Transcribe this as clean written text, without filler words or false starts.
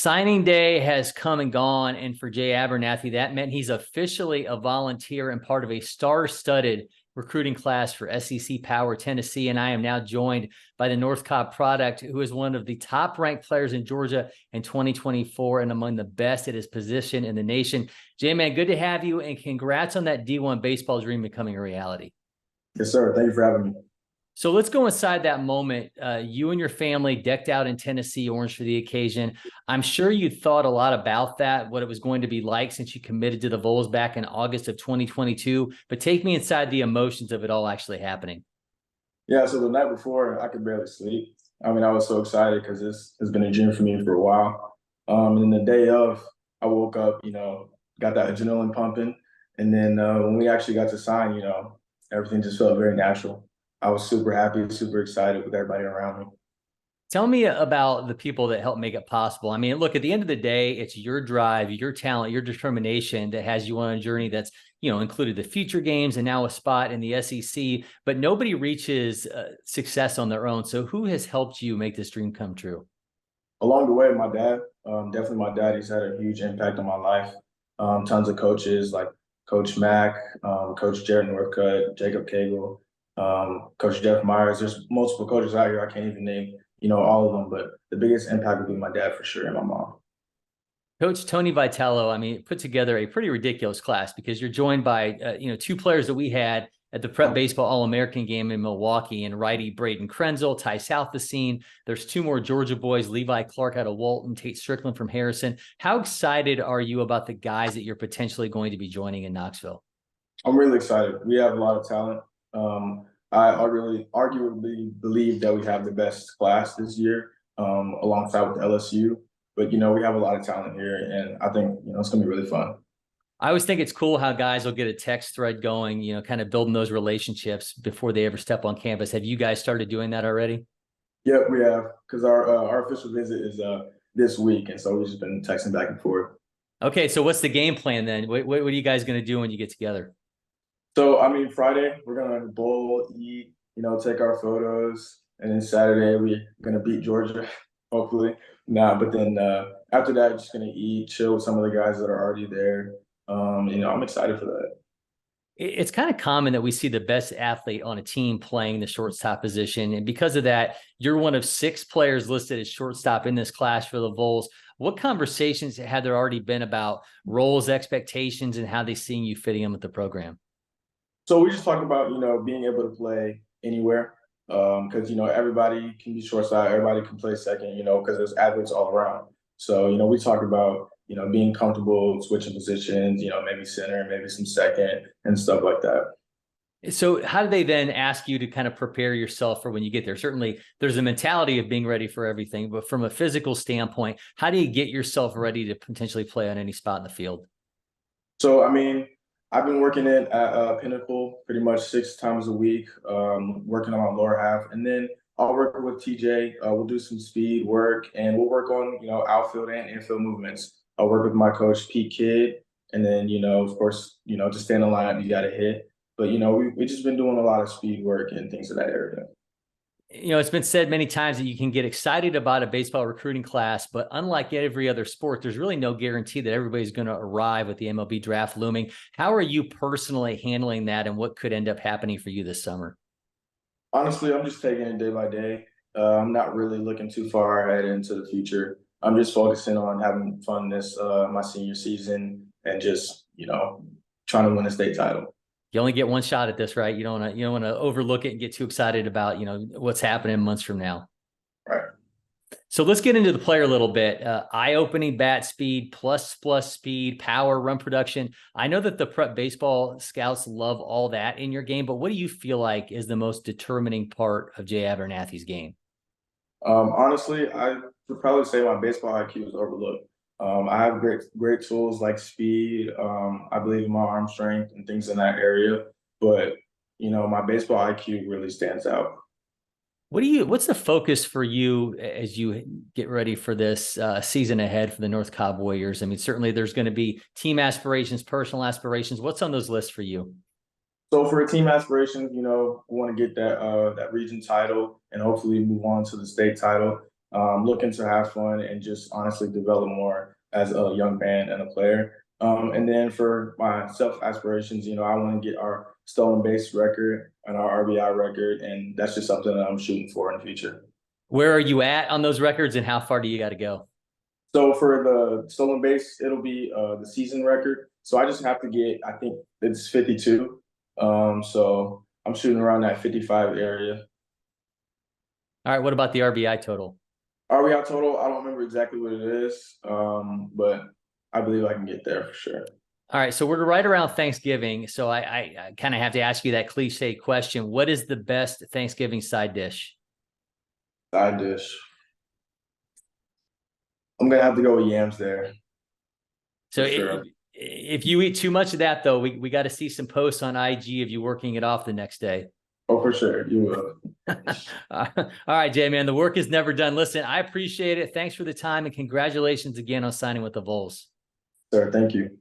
Signing day has come and gone, and for Jay Abernathy, that meant he's officially a volunteer and part of a star-studded recruiting class for SEC Power Tennessee. And I am now joined by the North Cobb product, who is one of the top-ranked players in Georgia in 2024 and among the best at his position in the nation. Jay, man, good to have you, and congrats on that D1 baseball dream becoming a reality. Yes, sir. Thank you for having me. So let's go inside that moment. You and your family decked out in Tennessee orange for the occasion. I'm sure you thought a lot about that, what it was going to be like since you committed to the Vols back in August of 2022. But take me inside the emotions of it all actually happening. Yeah, so the night before, I could barely sleep. I mean, I was so excited because this has been a dream for me for a while. And the day of, I woke up, got that adrenaline pumping. And then when we actually got to sign, everything just felt very natural. I was super happy, super excited with everybody around me. Tell me about the people that help make it possible. I mean, look, at the end of the day, it's your drive, your talent, your determination that has you on a journey that's, included the future games and now a spot in the SEC, but nobody reaches success on their own. So who has helped you make this dream come true? Along the way, my dad, definitely my dad, he's had a huge impact on my life. Tons of coaches like Coach Mack, Coach Jared Northcutt, Jacob Cagle, Coach Jeff Myers. There's multiple coaches out here. I can't even name, all of them, but the biggest impact would be my dad for sure and my mom. Coach Tony Vitello, I mean, put together a pretty ridiculous class because you're joined by, two players that we had at the Prep Baseball All-American game in Milwaukee, and righty Braden Krenzel, Ty Southesine. There's two more Georgia boys, Levi Clark out of Walton, Tate Strickland from Harrison. How excited are you about the guys that you're potentially going to be joining in Knoxville? I'm really excited. We have a lot of talent. I really arguably believe that we have the best class this year, alongside with LSU. But, we have a lot of talent here, and I think, it's going to be really fun. I always think it's cool how guys will get a text thread going, kind of building those relationships before they ever step on campus. Have you guys started doing that already? Yep, we have, because our official visit is this week, and so we've just been texting back and forth. Okay, so what's the game plan then? What are you guys going to do when you get together? So, Friday, we're going to bowl, eat, take our photos. And then Saturday, we're going to beat Georgia, hopefully. But then after that, just going to eat, chill with some of the guys that are already there. I'm excited for that. It's kind of common that we see the best athlete on a team playing the shortstop position. And because of that, you're one of 6 players listed as shortstop in this class for the Vols. What conversations had there already been about roles, expectations, and how they seeing you fitting in with the program? So we just talked about, being able to play anywhere, because, everybody can be shortstop, everybody can play second, because there's athletes all around. So, we talk about, being comfortable switching positions, maybe center, maybe some second and stuff like that. So how do they then ask you to kind of prepare yourself for when you get there? Certainly there's a mentality of being ready for everything, but from a physical standpoint, how do you get yourself ready to potentially play on any spot in the field? So, I've been working it at Pinnacle pretty much 6 times a week, working on my lower half. And then I'll work with TJ. We'll do some speed work, and we'll work on, outfield and infield movements. I'll work with my coach, Pete Kidd. And then, of course, to stay in the lineup, you got to hit. But, we've just been doing a lot of speed work and things of that area. It's been said many times that you can get excited about a baseball recruiting class, but unlike every other sport, there's really no guarantee that everybody's going to arrive with the MLB draft looming. How are you personally handling that, and what could end up happening for you this summer? Honestly, I'm just taking it day by day. I'm not really looking too far ahead into the future. I'm just focusing on having fun this my senior season and just, trying to win a state title. You only get one shot at this, right? You don't want to overlook it and get too excited about, what's happening months from now. Right. So let's get into the player a little bit. Eye-opening bat speed, plus speed, power, run production. I know that the prep baseball scouts love all that in your game, but what do you feel like is the most determining part of Jay Abernathy's game? Honestly, I would probably say my baseball IQ is overlooked. I have great tools like speed. I believe in my arm strength and things in that area. But, my baseball IQ really stands out. What's the focus for you as you get ready for this season ahead for the North Cobb Warriors? I mean, certainly there's going to be team aspirations, personal aspirations. What's on those lists for you? So for a team aspirations, we want to get that region title and hopefully move on to the state title. looking to have fun and just honestly develop more as a young man and a player. And then for my self aspirations, I want to get our stolen base record and our RBI record, and that's just something that I'm shooting for in the future. Where are you at on those records, and how far do you got to go? So for the stolen base, it'll be the season record. So I just have to get, I think it's 52. So I'm shooting around that 55 area. All right. What about the RBI total? RBI total, I don't remember exactly what it is, but I believe I can get there for sure. All right. So we're right around Thanksgiving. So I kind of have to ask you that cliche question. What is the best Thanksgiving side dish? Side dish. I'm gonna have to go with yams there. So Sure. if you eat too much of that, though, we got to see some posts on IG of you working it off the next day. Oh, for sure. You will. All right, Jay, man, the work is never done. Listen, I appreciate it. Thanks for the time, and congratulations again on signing with the Vols. Sir, thank you.